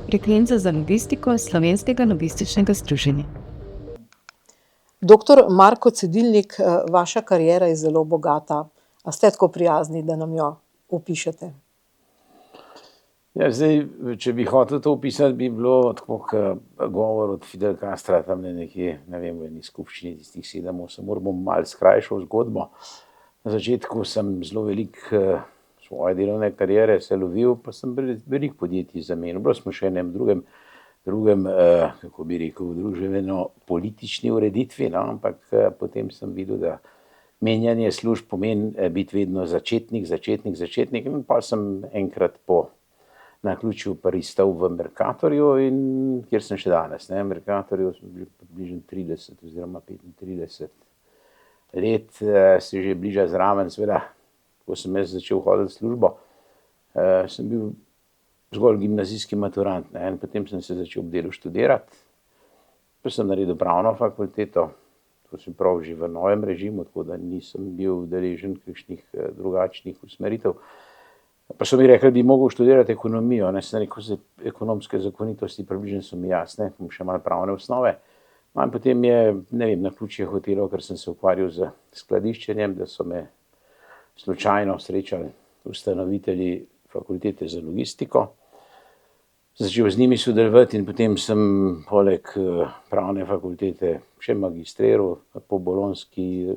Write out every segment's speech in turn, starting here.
frekvenca za logistiko Slovenskega logističnega združenja. Doktor Marko Cedilnik, vaša kariera je zelo bogata. A ste tako prijazni, da nam jo opišete? Ja, zdaj, če bi hotel to opisati, bi bilo tako govor od Fidel Castra, tam nekje, ne vem, v eni skupščini tistih 7-8 ur, bom malo skrajšal zgodbo. Na začetku sem zelo veliko svoje delovne kariere se lovil, pa sem veliko podjetij zamenjal. Bilo smo še enem drugem, kako bi rekel, družbeno-politični ureditvi, no, ampak potem sem videl, da menjanje služb pomeni biti vedno začetnik, in pa sem enkrat po naključju pristal v Mercatorju, in kjer sem še danes. V Mercatorju sem bil približno 30 oziroma 35 let, se že bliža zraven, seveda, ko sem jaz začel hoditi v službo, sem bil zgolj gimnazijski maturant, in potem sem se začel ob delu študirati. Pa sem naredil pravno fakulteto, to se pravi že v novem režimu, tako da nisem bil deležen kakšnih drugačnih usmeritev. Pa so mi rekli, da bi mogel študirati ekonomijo, sem rekel, ekonomske zakonitosti približno so mi jasne, bom še malo pravne osnove. No, in potem je, ne vem, naključje hotelo, ker sem se ukvarjal z skladiščenjem, da so me slučajno srečali ustanovitelji fakultete za logistiko. Začel z njimi sodelovati in potem sem poleg pravne fakultete še magistriral po bolonjski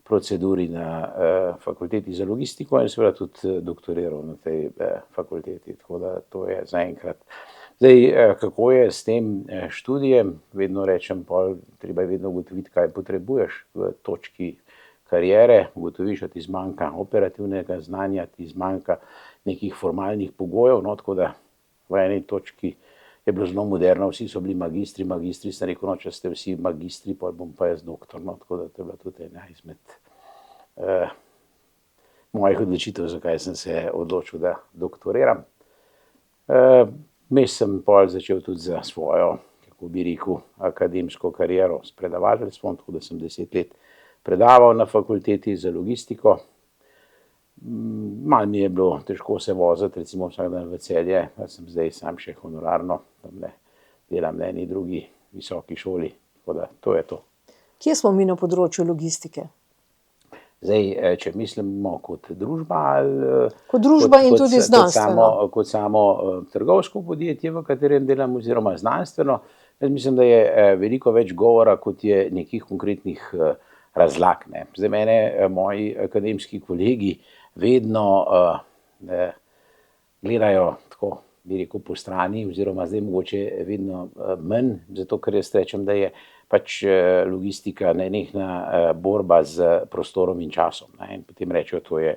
proceduri na fakulteti za logistiko in seveda tudi doktoriral na tej fakulteti. Tako da to je zaenkrat. Zdaj, kako je s tem študijem, vedno rečem, treba je vedno ugotoviti, kaj potrebuješ v točki kariere, ugotoviš, da ti zmanjka operativnega znanja, ti zmanjka nekih formalnih pogojev, no, tako da v eni točki je bilo zelo moderno, vsi so bili magistri, sem rekel, no, če ste vsi magistri, pa bom pa jaz doktor, no, tako da to je bila tudi ena izmed mojih odločitev, zakaj sem se odločil, da doktoriram. Vmes sem pol začel tudi za svojo, kako bi rekel, akademsko kariero s predavateljstvom, tako da sem 10 let predaval na fakulteti za logistiko. Malo mi je bilo težko se voziti, recimo vsak dan v Celje, sem zdaj sam še honorarno, delam na eni drugi visoki šoli, tako da to je to. Kje smo mi na področju logistike? Zdaj, če mislimo kot družba ali Kot družba in tudi znanstveno. Kot samo trgovsko podjetje, v katerem delam, oziroma znanstveno, jaz mislim, da je veliko več govora, kot je nekih konkretnih razlag. Zdaj mene moji akademski kolegi vedno gledajo tako, bi rekel, po strani, oziroma zdaj mogoče vedno manj, zato ker jaz rečem, da je pač logistika nenehna borba z prostorom in časom. In potem rečejo, to je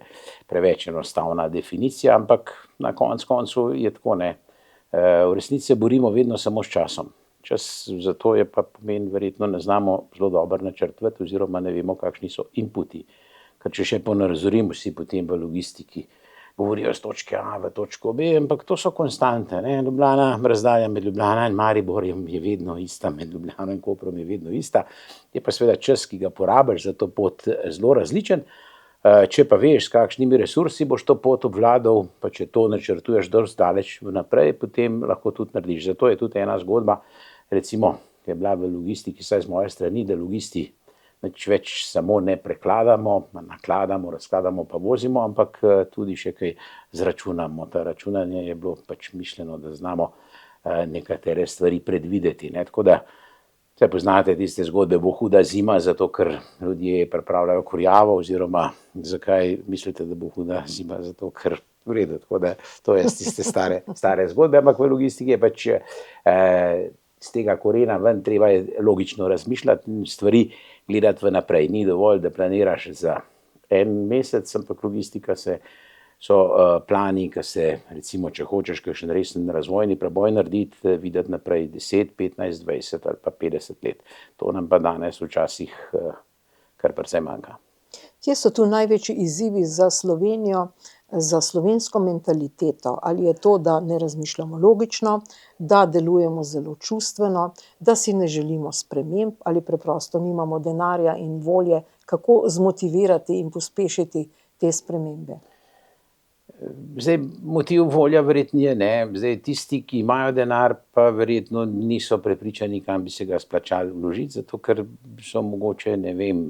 preveč enostavna definicija, ampak na koncu je tako, ne. V resnici se borimo vedno samo s časom. Čas za to je pa pomen, verjetno ne znamo zelo dobro načrtovati, oziroma ne vemo, kakšni so inputi. Ker če še ponazorim, vsi potem v logistiki govorijo z točke A v točko B, ampak to so konstante. Razdalja med Ljubljana in Mariborjem je vedno ista, med Ljubljano in Koprom je vedno ista. Je pa seveda čas, ki ga porabiš za to pot, zelo različen. Če pa veš, s kakšnimi resursi boš to pot obvladal, pa če to načrtuješ dosti daleč vnaprej, potem lahko tudi narediš. Zato je tudi ena zgodba, recimo, ki je bila v logistiki, saj z moje strani, da logisti nič več samo ne prekladamo, nakladamo, razkladamo pa vozimo, ampak tudi še kaj zračunamo. Ta računanje je bilo pač mišljeno, da znamo nekatere stvari predvideti. Tako da, saj poznate tiste zgodbe, bo huda zima, zato ker ljudje pripravljajo kurjavo, oziroma zakaj mislite, da bo huda zima, zato ker v redu. Tako da to je tiste stare zgodbe, ampak v logistiki je pač z tega korena ven treba je logično razmišljati in stvari gledati vnaprej. Ni dovolj, da planiraš za en mesec, ampak logistika so plani, ki se, recimo, če hočeš kakšen resen razvojni preboj narediti, videti naprej 10, 15, 20 ali pa 50 let. To nam pa danes včasih kar precej manjka. Kje so tu največji izzivi za Slovenijo, za slovensko mentaliteto? Ali je to, da ne razmišljamo logično, da delujemo zelo čustveno, da si ne želimo sprememb, ali preprosto nimamo denarja in volje, kako zmotivirati in pospešiti te spremembe? Zdaj, motiv volja verjetno je, ne. Zdaj, tisti, ki imajo denar, pa verjetno niso prepričani, kam bi se ga splačalo vložiti, zato ker so mogoče, ne vem,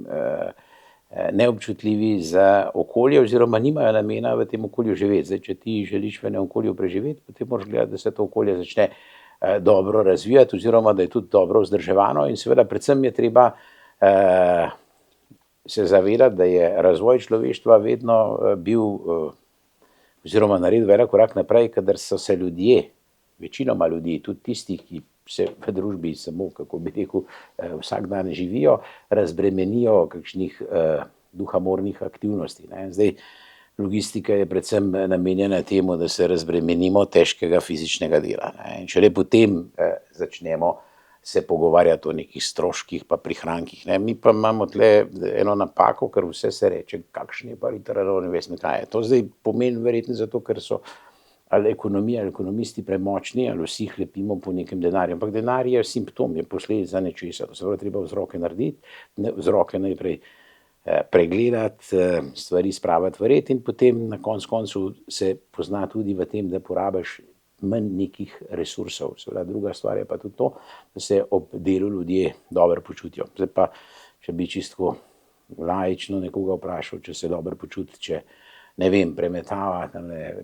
neobčutljivi za okolje oziroma nimajo namena v tem okolju živeti. Zdaj, če ti želiš v enem okolju preživeti, potem moraš gledati, da se to okolje začne dobro razvijati oziroma da je tudi dobro vzdrževano in seveda predvsem je treba se zavedati, da je razvoj človeštva vedno bil oziroma naredil velik korak naprej, kadar so se ljudje, večinoma ljudi, tudi tisti, ki se v družbi samo, kako bi rekel, vsak dan živijo, razbremenijo kakšnih duhamornih aktivnosti, ne. Zdaj, logistika je predvsem namenjena temu, da se razbremenimo težkega fizičnega dela, ne. In šele potem začnemo se pogovarjati o nekih stroških pa prihrankih, ne. Mi pa imamo tule eno napako, ker vse se reče, kakšen je pa return on investment, kaj je. To zdaj pomeni verjetno zato, ker so ali ekonomija ali ekonomisti premočni ali vsi hlepimo po nekem denarju, ampak denar je simptom, je posledica nečesa, to se pravi treba vzroke narediti, vzroke najprej pregledati, stvari spraviti v red in potem na koncu se pozna tudi v tem, da porabiš manj nekih resursov. Seveda druga stvar je pa tudi to, da se ob delu ljudje dobro počutijo. Zdaj pa, če bi čisto laično nekoga vprašal, če se dobro počuti, če ne vem, premetava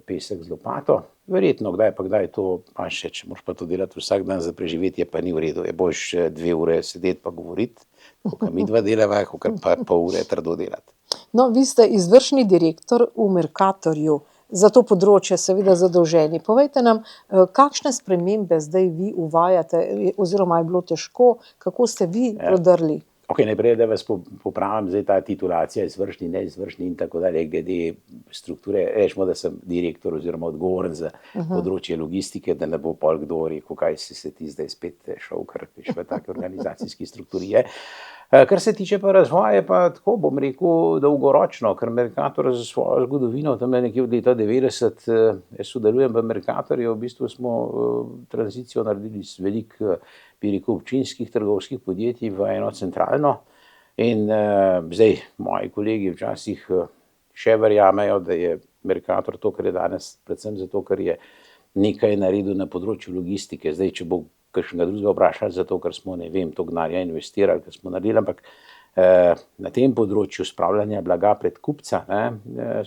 pesek z lopato, verjetno kdaj pa kdaj to pa še, če moraš pa to delati vsak dan za preživetje, pa ni v redu. Je boljše 2 ure sedeti pa govoriti, kakor midva delava, kakor pa pol ure trdo delati. No, vi ste izvršni direktor v Mercatorju, za to področje seveda zadolženi. Povejte nam, kakšne spremembe zdaj vi uvajate oziroma je bilo težko, kako ste vi prodrli? Ok, najprej, da vas popravim, zdaj ta titulacija izvršni, neizvršni in tako dalje, glede strukture, rečemo, da sem direktor oziroma odgovoren za področje logistike, da ne bo pol kdo rekel, kaj si se ti zdaj spet šel, ker v taki organizacijski strukturi je. Kar se tiče pa razvoja, pa tako bom rekel dolgoročno, ker Mercator za svojo zgodovino, tam nekje od leta 90, jaz sodelujem v Mercatorju, v bistvu smo tranzicijo naredili z veliko, bi rekel, občinskih trgovskih podjetij v eno centralno in zdaj moji kolegi včasih še verjamejo, da je Mercator to, kar je danes, predvsem zato, ker je nekaj naredil na področju logistike. Zdaj, če bo kakšnega drugega vprašali, zato ker smo, ne vem, to denarja investirali, ker smo naredili, ampak na tem področju spravljanja blaga pred kupca,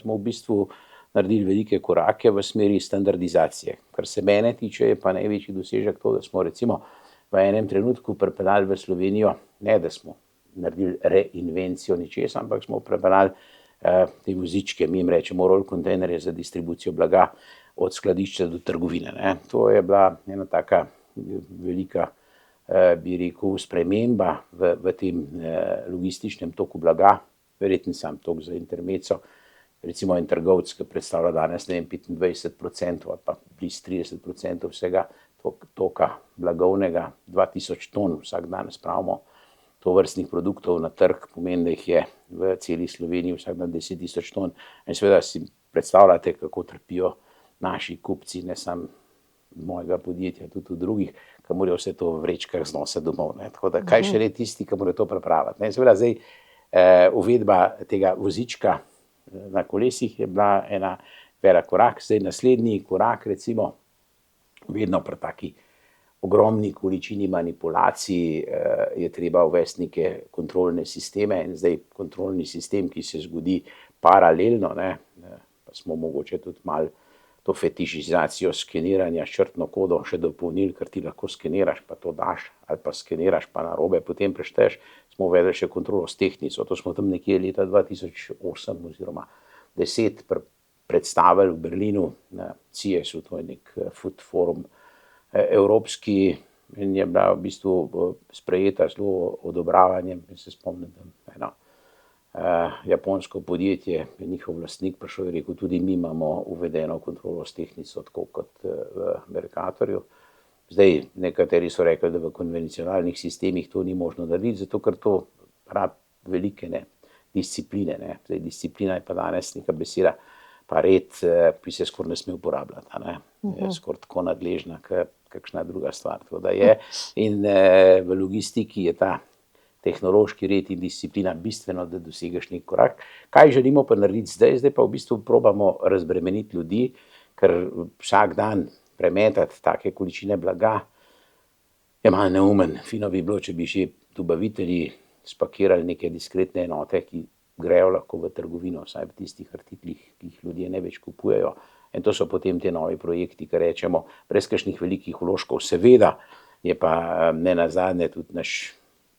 smo v bistvu naredili velike korake v smeri standardizacije. Kar se mene tiče, je pa največji dosežek to, da smo recimo v enem trenutku pripeljali v Slovenijo, ne da smo naredili reinvencijo ničesa, ampak smo pripeljali te vozičke, mi jim rečemo roll kontejnerje za distribucijo blaga od skladišča do trgovine, ne. To je bila ena taka velika, bi rekel, sprememba v tem logističnem toku blaga, verjetno sam tok za intermeco. Recimo en trgovec, ki predstavlja danes, ne vem, 25% ali pa blizu 30% vsega toka blagovnega, 2000 ton vsak dan spravimo tovrstnih produktov na trg, pomeni, da jih je v celi Sloveniji vsak dan 10.000 ton. In seveda si predstavljate, kako trpijo naši kupci, ne samo mojega podjetja, tudi v drugih, ki morajo vse to v vrečkah znositi domov, ne. Tako da kaj šele tisti, ki morajo to pripraviti, ne. Seveda zdaj uvedba tega vozička na kolesih je bila ena velik korak, zdaj naslednji korak, recimo, vedno pri taki ogromni količini manipulacij je treba uvesti neke kontrolne sisteme in zdaj kontrolni sistem, ki se zgodi paralelno, ne, pa smo mogoče tudi malo to fetišizacijo skeniranja s črtno kodo še dopolnili, ker ti lahko skeniraš, pa to daš, ali pa skeniraš, pa narobe, potem prešteješ, smo uvedli še kontrolo s tehtnico. To smo tam nekje leta 2008 oziroma 10 predstavili v Berlinu na CIES-u, to je nek food forum evropski in je bila v bistvu sprejeta zelo odobravanjem. In se spomnim, da eno japonsko podjetje, njihov lastnik prišel in rekel, tudi mi imamo uvedeno kontrolo s tehtnico, tako kot v Mercatorju. Zdaj, nekateri so rekli, da v konvencionalnih sistemih to ni možno narediti, zato ker to rabi velike discipline, ne. Zdaj, disciplina je pa danes neka beseda, pa red, ki se skoraj ne sme uporabljati, ne. Je skoraj tako nadležna, kakšna druga stvar. To da je. In v logistiki je ta tehnološki red in disciplina bistveno, da dosegaš nek korak. Kaj želimo pa narediti zdaj? Zdaj pa v bistvu probamo razbremeniti ljudi, ker vsak dan premetati take količine blaga je malo neumen. Fino bi bilo, če bi že dobavitelji spakirali neke diskretne enote, ki grejo lahko v trgovino, vsaj v tistih artiklih, ki jih ljudje največ kupujejo. In to so potem te novi projekti, ki rečemo, brez kakšnih velikih vložkov. Seveda je pa nenazadnje tudi naš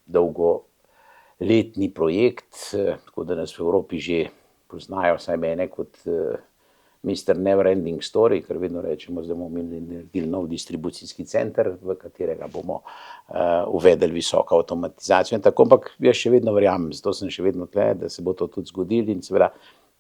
dolgoletni projekt, tako da nas v Evropi že poznajo, vsaj mene kot Mr. Neverending Story, ker vedno rečemo, da bomo naredili nov distribucijski center, v katerega bomo uvedli visoko avtomatizacijo in tako, ampak jaz še vedno verjamem, zato sem še vedno tle, da se bo to tudi zgodilo in seveda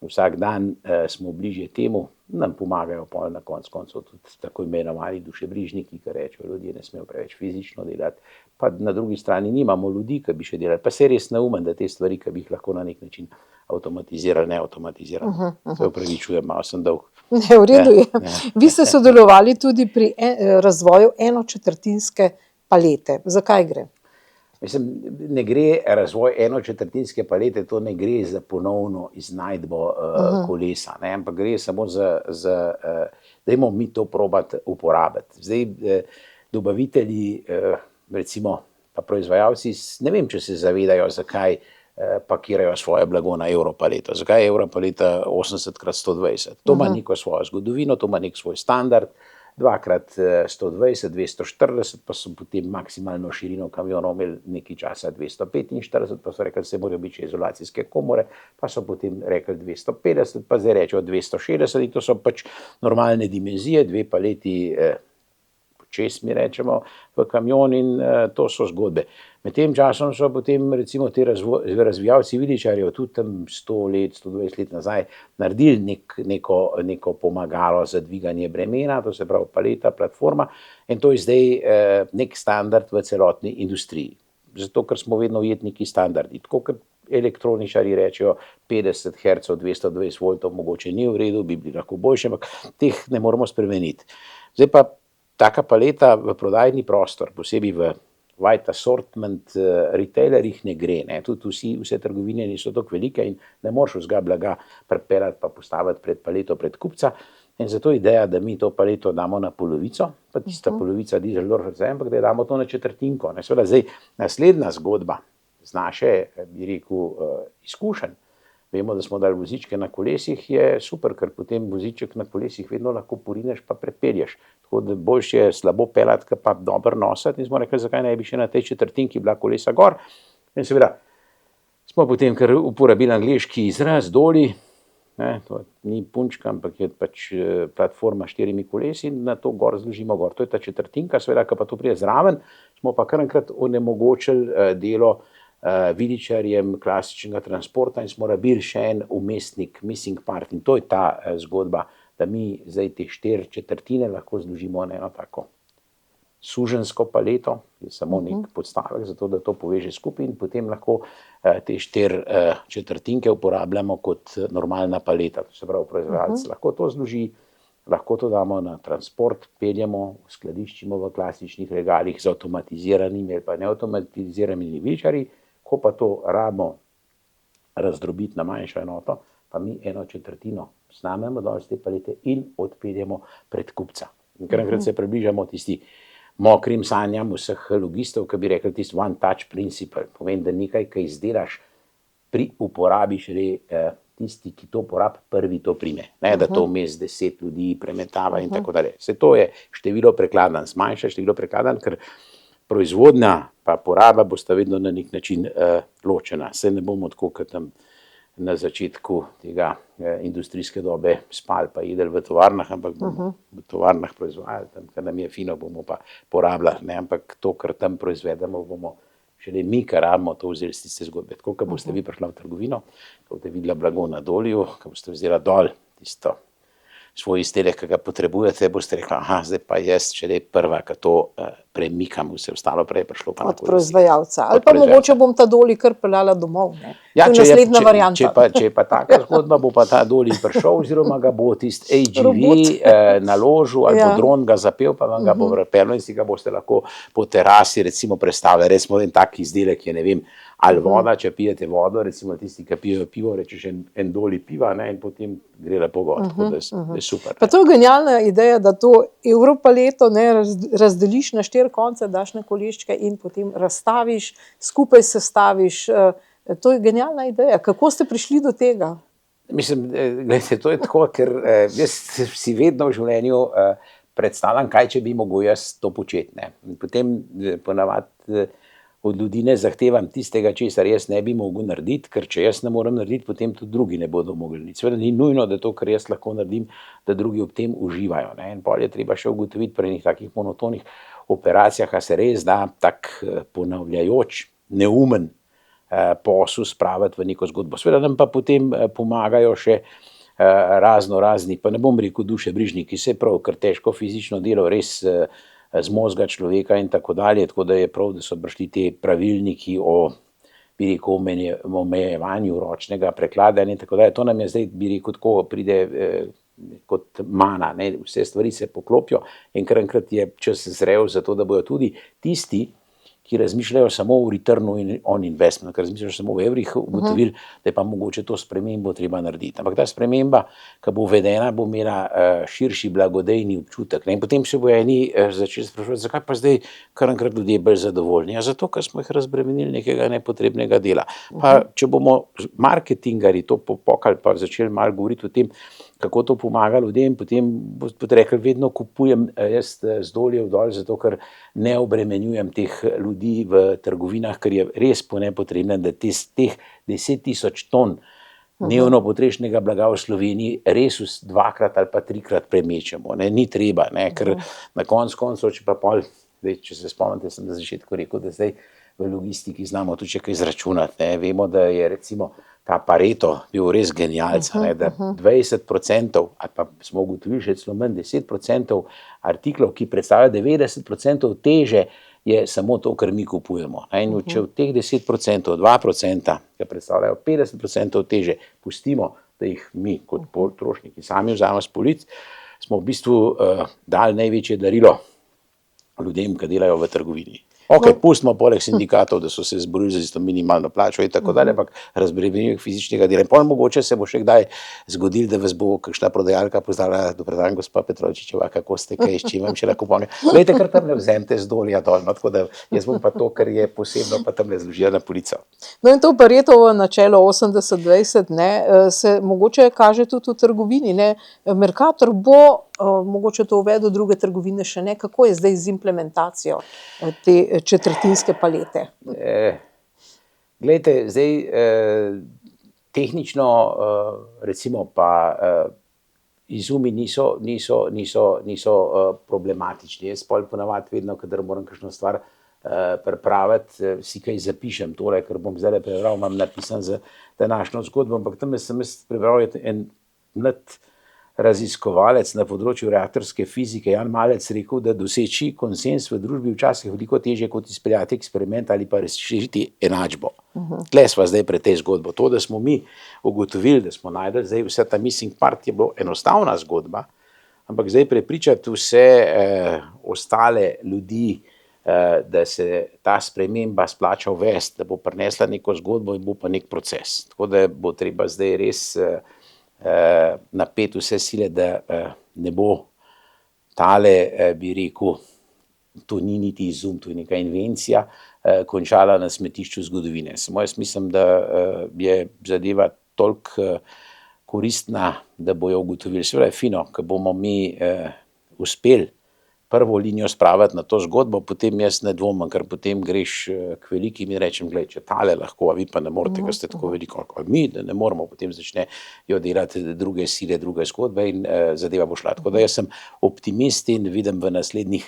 vsak dan smo bližje temu, nam pomagajo pol na koncu tudi tako imenovani dušebrižniki, ki rečejo, ljudje ne smejo preveč fizično delati, pa na drugi strani nimamo ljudi, ki bi še delali, pa se res neumen, da te stvari, ki bi jih lahko na nek način avtomatizirali, ne avtomatizirali. Se upravičujem, malo sem dolg. Ne, v redu je. Vi ste sodelovali tudi pri razvoju enočetrtinske palete. Zakaj gre? Mislim, ne gre razvoj enočetrtinske palete, to ne gre za ponovno iznajdbo kolesa, ne, ampak gre samo dajmo mi to probati uporabiti. Zdaj, dobavitelji, recimo pa proizvajalci, ne vem, če se zavedajo, zakaj pakirajo svoje blago na Europaleto. Zakaj je Europaleta 80x120? To ima neko svojo zgodovino, to ima nek svoj standard, 2x120, 240, pa so potem maksimalno širino kamionov imeli nekaj časa 245, pa so rekli, se morajo biti izolacijske komore, pa so potem rekli 250, pa zdaj rečejo 260 in to so pač normalne dimenzije, 2 paleti čez mi rečemo v kamion in to so zgodbe. Med tem časom so potem recimo te razvijalci viličarjev tudi tam 100 let, 120 let nazaj naredili neko pomagalo za dviganje bremena, to se pravi paleta, platforma in to je zdaj nek standard v celotni industriji. Zato, ker smo vedno ujetniki standardi. Tako, ker elektroničari rečejo 50 Hz, 220 V mogoče ni v redu, bi bili lahko boljši, ampak teh ne moramo spremeniti. Zdaj pa taka paleta v prodajni prostor, posebej v white assortment retailerjih ne gre. Ne. Tudi vse trgovine niso tako velike in ne moreš vsega blaga pripeljati pa postaviti pred paleto, pred kupca. In zato ideja, da mi to paleto damo na polovico, pa tista polovica Dieseldorfer, ampak da damo to na četrtinko. Ne. Seveda zdaj naslednja zgodba z naše, bi rekel, izkušenj. Vemo, da smo dali vozičke na kolesih, je super, ker potem voziček na kolesih vedno lahko porineš pa prepelješ. Tako da boljše je slabo pelati, kot pa dobro nositi. In smo rekli, zakaj ne bi še na tej četrtinki bila kolesa gor. In seveda smo potem kar uporabili angleški izraz doli, ne, to ni punčka, ampak je pač platforma s 4 kolesi in na to gor zložimo gor. To je ta četrtinka, seveda, ko pa to pride zraven, smo pa kar enkrat onemogočili delo viličarjem klasičnega transporta in smo rabili še en umestnik, missing part in to je ta zgodba, da mi zdaj te 4/4 lahko zložimo na eno tako suženjsko paleto, je samo nek podstavek, zato da to poveže skupaj in potem lahko te 4/4 uporabljamo kot normalna paleta, to se pravi proizvajalec lahko to zloži, lahko to damo na transport, peljemo, skladiščimo v klasičnih regalih z avtomatiziranimi ali pa neautomatiziranimi viličarji. Ko pa to rabimo razdrobiti na manjšo enoto, pa mi 1/4 snamemo dol z te palete in odpeljemo pred kupca. In kar enkrat se približamo tisti mokrim sanjam vseh logistov, ki bi rekli tisti one touch principle. Pomeni, da nekaj, kaj izdelaš, pri uporabi šele tisti, ki to uporabi, prvi to prime. Ne, da to vmes 10 ljudi premetava in tako dalje. Vse to je število prekladanj, zmanjša število prekladanj, ker proizvodnja pa poraba bosta vedno na nek način ločena. Se ne bomo tako, kot tam na začetku tega industrijske dobe spali pa jedli v tovarnah, ampak bomo v tovarnah proizvajali, tam, kar nam je fino, bomo pa porabljali, ne, ampak to, kar tam proizvedemo, bomo šele mi, kar rabimo, to vzeli z tiste zgodbe. Tako, ko boste vi prišla v trgovino, ko boste videla blago na dolju, ko boste vzela dol tisto svoj izdelek, ki ga potrebujete, boste rekla, aha, zdaj pa jaz šele prva, ki to premikam, vse ostalo prej prišlo pa na kolesih. Od proizvajalca. Ali pa mogoče bom ta doli kar peljala domov. Ne? Ja, to je naslednja varianta. Če je pa taka zgodba, bo pa ta doli prišel, oziroma ga bo tisti AGV naložil, ali bo dron ga zapel, pa vam ga bo vrpelo in si ga boste lahko po terasi recimo predstavljali. Recimo en tak izdelek je, ne vem, Ali voda, če pijete vodo, recimo tisti, ki pijejo pivo, rečeš en doli piva, ne, in potem gre lepo gor, tako da je super. Pa to je genialna ideja, da to Evropaleto ne razdeliš na 4 konce, daš na koleščke in potem razstaviš, skupaj sestaviš. To je genialna ideja. Kako ste prišli do tega? Mislim, gledajte, to je tako, ker jaz si vedno v življenju predstavljam, kaj če bi mogel jaz to početi, ne. In potem ponavadi od ljudi ne zahtevam tistega, česar jaz ne bi mogel narediti, ker če jaz ne morem narediti, potem tudi drugi ne bodo mogli narediti. Seveda ni nujno, da to, kar jaz lahko naredim, da drugi ob tem uživajo, ne. In pol je treba še ugotoviti pri enih takih monotonih operacijah, a se res da tak ponavljajoč, neumen posel spraviti v neko zgodbo. Seveda nam pa potem pomagajo še razno razni, pa ne bom rekel dušebrižniki, saj prav, ker težko fizično delo res z mozga človeka in tako dalje, tako da je prav, da so prišli te pravilniki o, bi rekel, omejevanju ročnega prekladanja in tako dalje. To nam je zdaj, bi rekel, tako pride kot mana, ne, vse stvari se poklopijo in kar enkrat je čas zrel za to, da bojo tudi tisti, ki razmišljajo samo o returnu on investment, ki razmišljajo samo o evrih, ugotovili, da je pa mogoče to spremembo treba narediti. Ampak ta sprememba, ki bo uvedena, bo imela širši blagodejni občutek, ne. In potem se bo eni začeli spraševati, zakaj pa zdaj kar enkrat ljudje bolj zadovoljni. Ja, zato, ker smo jih razbremenili nekega nepotrebnega dela. Pa če bomo marketingarji to popokali, pa začeli malo govoriti o tem, kako to pomaga ljudem, potem boste rekli, vedno kupujem jaz z Doljev dol, zato ker ne obremenjujem teh ljudi v trgovinah, ker je res po nepotrebnem, da teh 10.000 ton dnevno potrebnega blaga v Sloveniji res 2-krat ali pa 3-krat premečemo, ne, ni treba, ne, ker na koncu, če pa pol, če se spomnite, sem na začetku rekel, da zdaj v logistiki znamo tudi še kaj izračunati, ne, vemo, da je recimo ta Pareto bil res genialca, ne, da 20%, ali pa smo ugotovili še celo manj, 10% artiklov, ki predstavljajo 90% teže, je samo to, kar mi kupujemo. In če v teh 10%, 2%, ki predstavljajo 50% teže, pustimo, da jih mi kot potrošniki sami vzamemo s polic, smo v bistvu dali največje darilo ljudem, ki delajo v trgovini. Pustimo poleg sindikatov, da so se zborili za isto minimalno plačo in tako dalje, ampak razbremenjujejo fizičnega dela. In pol mogoče se bo še kdaj zgodilo, da vas bo kakšna prodajalka pozdravila, dober dan, gospa Petrovčičeva, kako ste, kaj, s čim vam še lahko pomagam. Glejte, kar tamle vzemite z Dolja dol, no, tako da jaz bom pa to, kar je posebno, pa tamle zložila na polico. No in to Paretovo načelo 80-20, ne, se mogoče kaže tudi v trgovini, ne. Mercator bo mogoče to uvedel, druge trgovine še ne. Kako je zdaj z implementacijo te četrtinske palete? Glejte, zdaj tehnično recimo pa izumi niso problematični. Jaz pol ponavadi vedno, kadar moram kakšno stvar pripraviti, si kaj zapišem tole, ker bom zdaj prebral, imam napisan za današnjo zgodbo, ampak tam sem jaz prebral en mlad raziskovalec na področju reaktorske fizike, Jan Malec, rekel, da doseči konsenz v družbi včasih veliko težje kot izpeljati eksperiment ali pa razširiti enačbo. Tle sva zdaj pred tej zgodbo. To, da smo mi ugotovili, da smo našli zdaj vse ta missing part, je bilo enostavna zgodba, ampak zdaj prepričati vse ostale ljudi, da se ta sprememba splača uvesti, da bo prinesla neko zgodbo in bo pa nek proces. Tako da bo treba zdaj res napeti vse sile, da ne bo tale, bi rekel, to ni niti izum, to je neka invencija, končala na smetišču zgodovine. Samo jaz mislim, da je zadeva toliko koristna, da bojo ugotovili. Seveda je fino, ko bomo mi uspeli prvo linijo spraviti na to zgodbo, potem jaz ne dvomim, ker potem greš k velikim in rečem, glej, če tale lahko, a vi pa ne morete, ker ste tako veliko, ali mi, da ne moramo, potem začnejo delati druge sile, druge zgodbe in zadeva bo šla. Tako da jaz sem optimist in vidim v naslednjih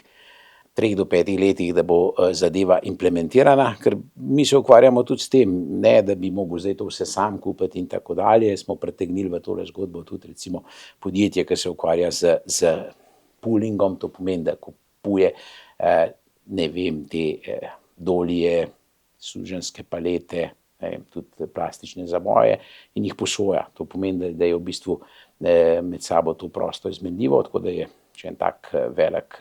3 do 5 letih, da bo zadeva implementirana, ker mi se ukvarjamo tudi s tem, ne, da bi mogel zdaj to vse sam kupiti in tako dalje, smo pritegnili v tole zgodbo tudi recimo podjetje, ki se ukvarja z poolingom, to pomeni, da kupuje, ne vem, te Dolje, suženjske palete, tudi plastične zaboje in jih posoja. To pomeni, da je v bistvu med sabo to prosto izmenljivo, tako da je še en tak velik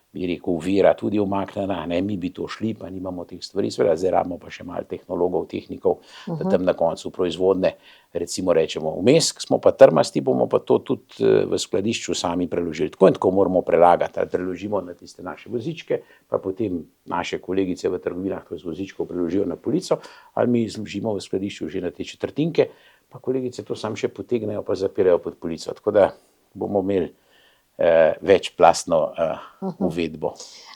bi rekel, vira tudi umaknjena, ne, mi bi to šli, pa nimamo teh stvari, seveda, zdaj rabimo pa še malo tehnologov, tehnikov, da tam na koncu proizvodne, recimo rečemo, vmes, smo pa trmasti, bomo pa to tudi v skladišču sami preložili. Tako in tako moramo prelagati, ali preložimo na tiste naše vozičke, pa potem naše kolegice v trgovinah to z vozičkov preložijo na polico, ali mi zložimo v skladišču že na te četrtinke, pa kolegice to sam še potegnejo, pa zapirajo pod polico. Tako da bomo imeli večplastno uvedbo.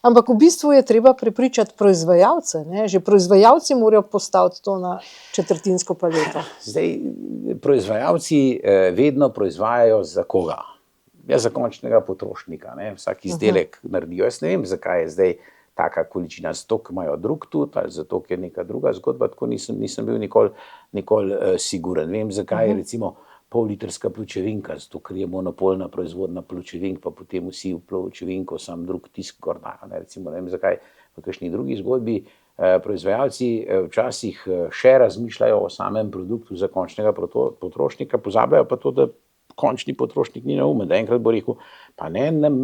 Ampak v bistvu je treba prepričati proizvajalce, ne? Že proizvajalci morajo postaviti to na četrtinsko paleto. Zdaj, proizvajalci vedno proizvajajo za koga? Ja, za končnega potrošnika, ne? Vsak izdelek naredijo. Jaz ne vem, zakaj je zdaj taka količina, zato, ker imajo drug tudi, ali zato, ker je neka druga zgodba, tako nisem bil nikoli siguren. Vem, zakaj je recimo pol-litrska pločevinka, zato ker je monopolna proizvodna pločevink, pa potem vsi v pločevinko sam drug tisk gor dajo. Recimo, ne vem, zakaj v kakšni drugi zgodbi proizvajalci včasih še razmišljajo o samem produktu za končnega potrošnika, pozabljajo pa to, da končni potrošnik ni neumen, da enkrat bo rekel, pa ne nam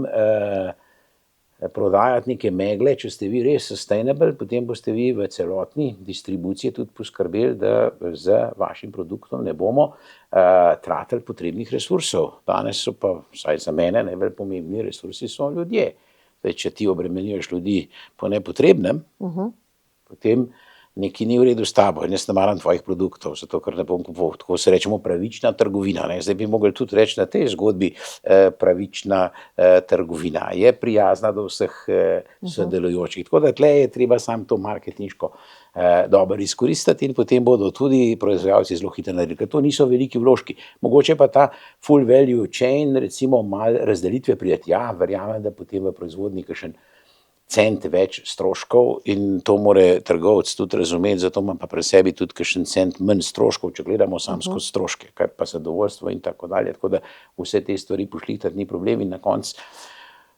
prodajati neke megle, če ste vi res sustainable, potem boste vi v celotni distribuciji tudi poskrbeli, da z vašim produktom ne bomo tratili potrebnih resursov. Danes so pa, vsaj za mene, najbolj pomembni resursi so ljudje. Zdaj, če ti obremenjuješ ljudi po nepotrebnem, potem nekaj ni v redu s tabo in jaz ne maram tvojih produktov, zato ker ne bom kupoval. Tako se rečemo pravična trgovina. Ne? Zdaj bi mogli tudi reči na tej zgodbi pravična trgovina. Je prijazna do vseh sodelujočih. Tako da tle je treba sam to marketinško dobro izkoristiti in potem bodo tudi proizvajalci zelo hitro naredili, ker to niso veliki vložki. Mogoče pa ta full value chain, recimo malo razdelitve prijeti. Ja, verjamem, da potem v proizvodnji kakšen cent več stroškov in to more trgovec tudi razumeti, zato ima pa pri sebi tudi kakšen cent manj stroškov, če gledamo sam skozi stroške, kaj pa zadovoljstvo in tako dalje. Tako da vse te stvari pošlihtati ni problem in na koncu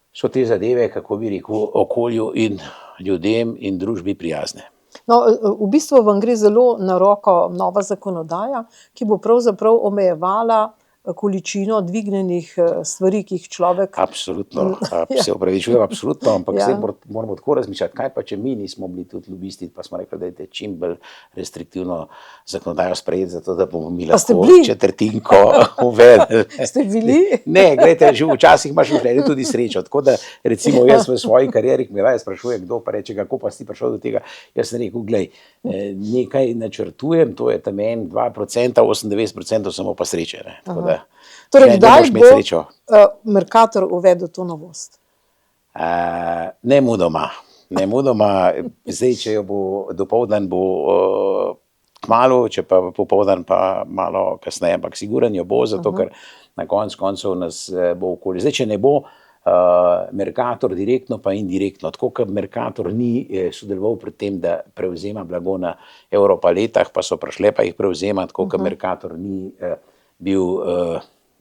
so te zadeve, kako bi rekel, okolju in ljudem in družbi prijazne. No, v bistvu vam gre zelo na roko nova zakonodaja, ki bo pravzaprav omejevala količino dvignjenih stvari, ki jih človek... Absolutno, se opravičujem, absolutno, ampak zdaj moramo tako razmišljati, kaj pa, če mi nismo bili tudi lobisti, pa smo rekli, da je čim bolj restriktivno zakonodajo sprejeti, zato da bomo mi lahko četrtinko uvedli. Ste bili? Ne, gledajte, že včasih imaš v življenju tudi srečo, tako da recimo jaz v svoji karieri, ki me raje sprašuje, kdo pa reče, kako pa si prišel do tega, jaz sem rekel, glej, nekaj načrtujem, to je tam 2%, 98% samo pa sreče, ne, tako da torej, kdaj bo Mercator uvedel to novost? Nemudoma. Zdaj, če jo bo dopoldan, bo kmalu, če pa popoldan pa malo kasneje, ampak siguren jo bo, zato ker na koncu nas bo okoli. Zdaj, če ne bo Mercator direktno pa indirektno, tako kot Mercator ni sodeloval pri tem, da prevzema blago na Europaletah, pa so prišle pa jih prevzema, tako kot Mercator ni bil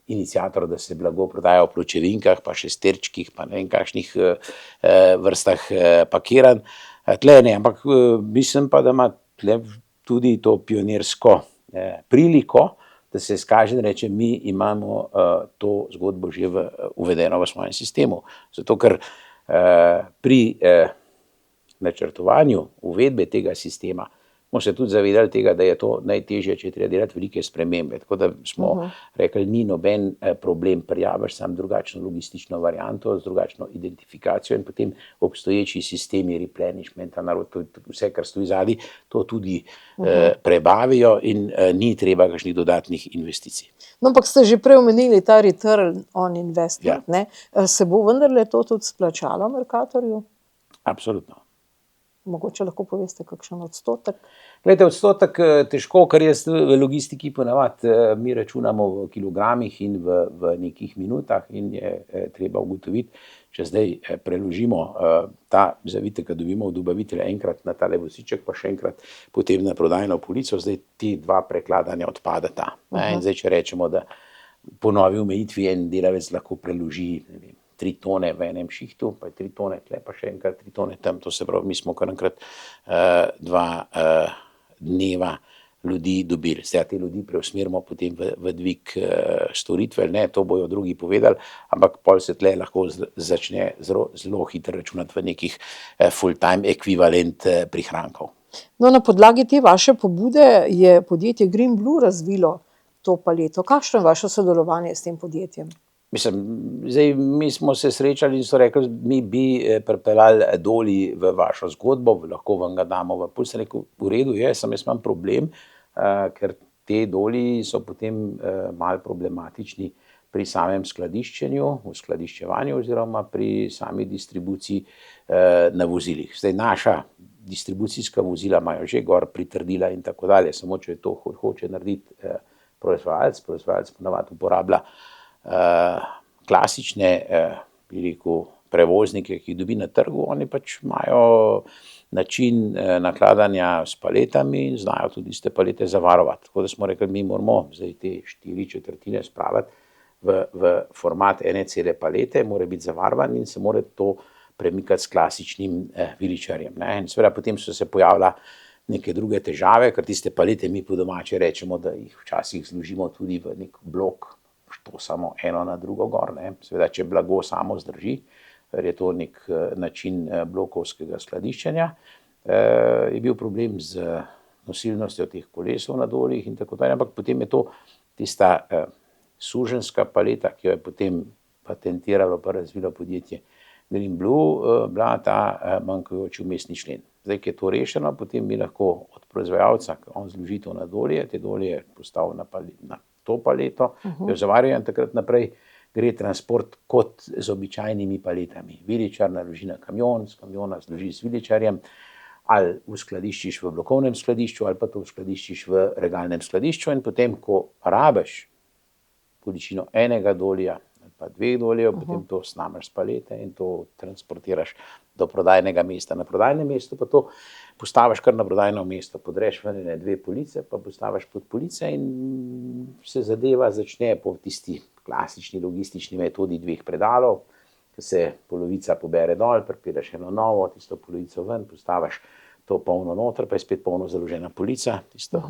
iniciator, da se blago prodaja v pločevinkah, pa šesterčkih, pa ne vem kakšnih vrstah pakiranj. Tle ne, ampak mislim pa, da ima tle tudi to pionirsko priliko, da se izkaže in reče, mi imamo to zgodbo že uvedeno v svojem sistemu. Zato, ker pri načrtovanju uvedbe tega sistema smo se tudi zavedali tega, da je to najtežje, če treba delati velike spremembe. Tako da smo rekli, ni noben problem, prijaviš sam drugačno logistično varianto, z drugačno identifikacijo in potem obstoječi sistemi replenishmenta, vse, kar stoji zadaj, to tudi prebavijo in ni treba kakšnih dodatnih investicij. No, ampak ste že prej omenili ta return on investment, ne? Se bo vendarle to tudi splačalo Mercatorju? Absolutno. Mogoče lahko poveste kakšen odstotek? Glejte, odstotek težko, ker jaz v logistiki ponavadi mi računamo v kilogramih in v nekih minutah in je treba ugotoviti, če zdaj preložimo ta zavitek, ki dobimo od dobavitelja enkrat na tale voziček, pa še enkrat potem na prodajno polico, zdaj ti dva prekladanja odpadata. In zdaj, če rečemo, da po novi omejitvi en delavec lahko preloži, ne vem, 3 tone v enem šihtu, pa je 3 tone tle, pa še enkrat 3 tone tam, to se pravi, mi smo kar enkrat 2 dneva ljudi dobili. Zdaj, te ljudi preusmerimo potem v dvig storitve, ne, to bojo drugi povedali, ampak pol se tle lahko začne zelo hitro računati v nekih full-time ekvivalent prihrankov. No, na podlagi te vaše pobude je podjetje Green Blue razvilo to paleto. Kakšno je vaše sodelovanje s tem podjetjem? Mislim, zdaj mi smo se srečali in so rekli, mi bi pripeljali doli v vašo zgodbo, lahko vam ga damo v pulz. Sem rekel, v redu je, samo jaz imam problem, ker te doli so potem malo problematični pri samem skladiščenju, v skladiščevanju oziroma pri sami distribuciji na vozilih. Zdaj naša distribucijska vozila imajo že gor pritrdila in tako dalje, samo če to hoče narediti proizvajalec ponavadi uporablja klasične, bi rekel, prevoznike, ki jih dobi na trgu, oni pač imajo način nakladanja s paletami in znajo tudi te palete zavarovati. Tako da smo rekli, mi moramo zdaj te 4/4 spraviti v format ene cele palete, mora biti zavarovan in se mora to premikati s klasičnim viličarjem. In seveda potem so se pojavila neke druge težave, ker tiste palete mi po domače rečemo, da jih včasih zložimo tudi v nek blok, to samo eno na drugo gor. Seveda, če blago samo zdrži, ker je to nek način blokovskega skladiščenja, je bil problem z nosilnostjo teh kolesov na dolih in tako dalje, ampak potem je to tista suženjska paleta, ki jo je potem patentiralo pa razvilo podjetje Green Blue, bila ta manjkajoči vmesni člen. Zdaj, ki je to rešeno, potem mi lahko od proizvajalca, ki on zloži to na dolje, te dolje postavi na to paleto, jo zavarjajo in takrat naprej gre transport kot z običajnimi paletami. Viličar naloži na kamion, s kamiona zloži z viličarjem, ali uskladiščiš v blokovnem skladišču, ali pa to uskladiščiš v regalnem skladišču in potem, ko rabiš količino enega dolja ali pa 2 doljev, potem to snameš s palete in to transportiraš do prodajnega mesta. Na prodajnem mestu pa to postaviš kar na prodajno mesto, podreš ven 2 police, pa postaviš pod police in se zadeva začne po tisti klasični logistični metodi 2 predalov, ko se polovica pobere dol, pripeleš eno novo, tisto polovico ven, postaviš to polno noter, pa je spet polno založena polica, tisto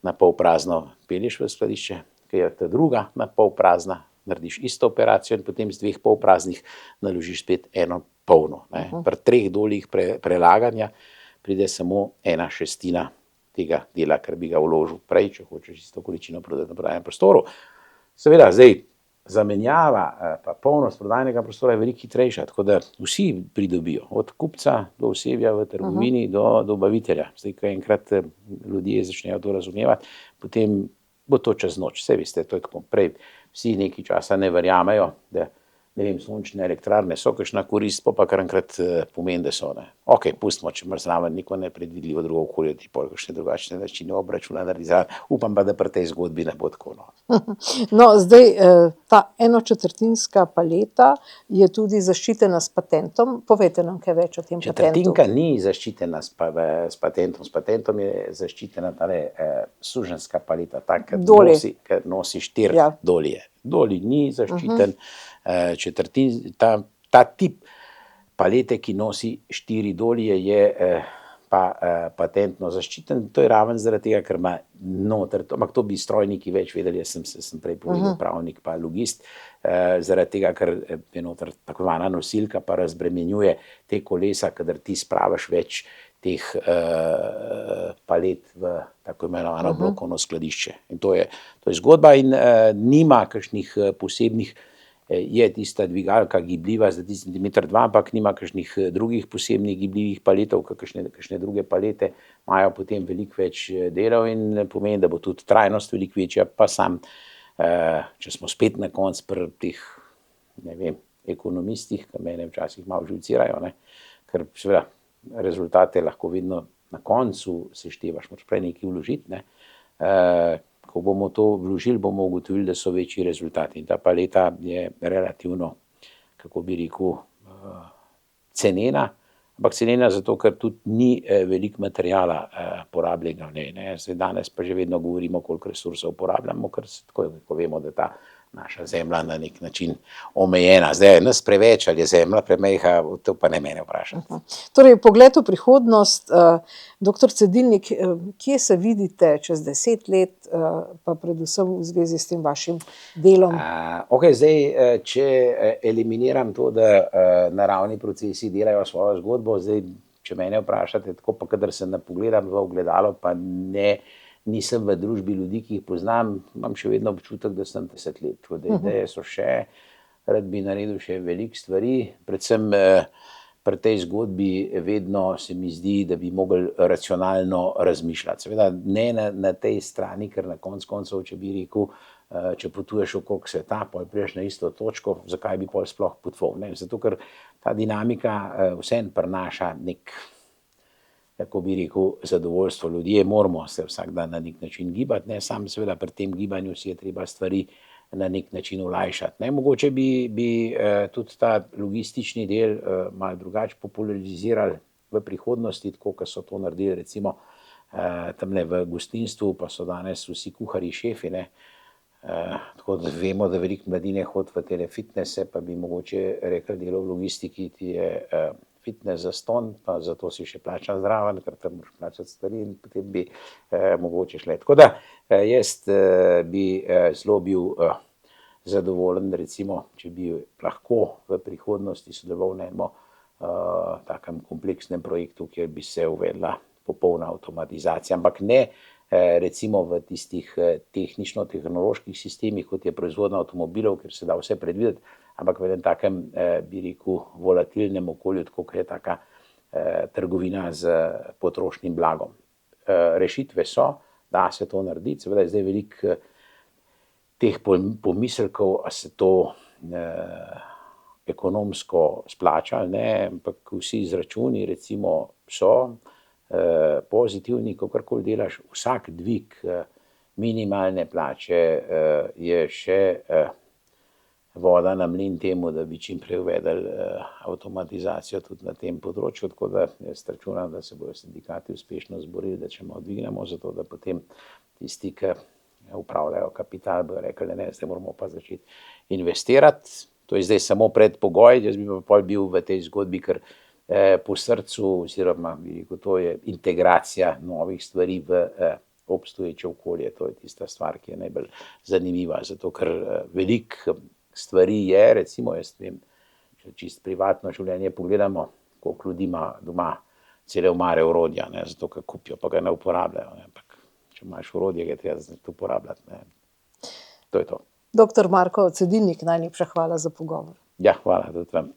na pol prazno pelješ v skladišče, ki je ta druga na pol prazna, narediš isto operacijo in potem z 2 polpraznih naložiš spet eno polno. Pri 3 doljih prelaganja pride samo 1/6 tega dela, kar bi ga vložil prej, če hočeš isto količino prodati na prodajnem prostoru. Seveda, zdaj zamenjava pa polnost prodajnega prostora je veliko hitrejša, tako da vsi pridobijo, od kupca do osebja v trgovini do dobavitelja. Zdaj, ko enkrat ljudje začnejo to razumevati, potem bo to čez noč. Saj veste, to je tako prej. Vsi nekaj časa ne verjamejo, da sončne elektrarne so kakšna korist, pa kar enkrat pomeni, da so. Ok, pustimo, če imaš zraven neko nepredvidljivo drugo okolje, ti pol kakšne drugačne načine obračuna naredi zraven. Upam pa, da pri tej zgodbi ne bo tako. No, zdaj ta 1/4 paleta je tudi zaščitena s patentom. Povejte nam kaj več o tem patentu. Četrtinka ni zaščitena s patentom. S patentom je zaščitena tale suženjska paleta, ta, ker nosi 4 dolje. Doli ni zaščiten. Ta tip palete, ki nosi 4 dolje, je pa patentno zaščiten. To je raven zaradi tega, ker ima noter, ampak to bi strojniki več vedeli, jaz sem prej povedal pravnik pa logist, zaradi tega, ker je noter tako zvana nosilka pa razbremenjuje te kolesa, kadar ti spraviš več teh palet v tako imenovano blokovno skladišče. In to je zgodba in nima kakšnih posebnih, je tista dvigalka gibljiva za 1,2 cm, ampak nima kakšnih drugih posebnih gibljivih paletov, kakšne druge palete imajo potem veliko več delov in pomeni, da bo tudi trajnost veliko večja, pa sam, če smo spet na koncu pri teh, ne vem, ekonomistih, ki mene včasih malo živcirajo, ker seveda rezultate lahko vedno na koncu seštevaš, moraš prej nekaj vložiti, ko bomo to vložili, bomo ugotovili, da so večji rezultati. In ta paleta je relativno, kako bi rekel, cenena, ampak cenena zato, ker tudi ni veliko materijala porabljenega v njej. Zdaj danes pa že vedno govorimo, koliko resursov uporabljamo, ker tako vemo, da ta naša zemlja na nek način omejena. Zdaj je nas preveč ali je zemlja premejha, to pa ne mene vprašati. Torej, pogled v prihodnost, doktor Cedilnik, kje se vidite čez 10 let, pa predvsem v zvezi s tem vašim delom? Okej, zdaj, če eliminiram to, da naravni procesi delajo svojo zgodbo, zdaj, če mene vprašate, tako pa kadar se napogledam v ogledalo, pa nisem v družbi ljudi, ki jih poznam, imam še vedno občutek, da sem 10 let. Tako da ideje so še, rad bi naredil še veliko stvari, predvsem pri tej zgodbi vedno se mi zdi, da bi mogli racionalno razmišljati. Seveda ne na tej strani, ker na konec koncev, če bi rekel, če potuješ okrog sveta, pol prideš na isto točko, zakaj bi pol sploh potoval, ne? Zato, ker ta dinamika vseeno prinaša nek, kako bi rekel, zadovoljstvo. Ljudje moramo se vsak dan na nek način gibati, ne, sam seveda pri tem gibanju si je treba stvari na nek način olajšati, ne. Mogoče bi tudi ta logistični del malo drugače popularizirali v prihodnosti, tako kot so to naredili recimo tamle v gostinstvu, pa so danes vsi kuharji šefi, ne. Tako da vemo, da veliko mladine hodi v tele fitnese, pa bi mogoče rekli, delo v logistiki ti je fitnes zastonj, pa zato si še plačan zraven, ker tam moraš plačati stvari in potem bi mogoče šle. Tako da jaz bi zelo bil zadovoljen, recimo, če bi lahko v prihodnosti sodeloval na enem takem kompleksnem projektu, kjer bi se uvedla popolna avtomatizacija, ampak ne recimo v tistih tehnično-tehnoloških sistemih, kot je proizvodnja avtomobilov, ker se da vse predvideti, ampak v enem takem, bi rekel, volatilnem okolju, tako kot je taka trgovina z potrošnim blagom. Rešitve so, da se to narediti, seveda je zdaj veliko teh pomislekov, a se to ekonomsko splača ali ne, ampak vsi izračuni recimo so pozitivni, kakorkoli delaš, vsak dvig minimalne plače je še voda na mlin temu, da bi čim prej uvedli avtomatizacijo tudi na tem področju, tako da jaz računam, da se bodo sindikati uspešno zborili, da če malo dvignemo, zato da potem tisti, ki upravljajo kapital, bodo rekli, ne, zdaj moramo pa začeti investirati. To je zdaj samo predpogoj, jaz bi pa pol bil v tej zgodbi, ker po srcu, oziroma bi rekel, to je integracija novih stvari v obstoječe okolje, to je tista stvar, ki je najbolj zanimiva, zato ker veliko stvari je, recimo, jaz vem, če čisto privatno življenje pogledamo, koliko ljudi ima doma cele omare orodja, ne, zato ker kupijo, pa ga ne uporabljajo, ne, ampak če imaš orodje, ga je treba znati uporabljati, ne. To je to. Doktor Marko Cedilnik, najlepša hvala za pogovor. Ja, hvala tudi vam.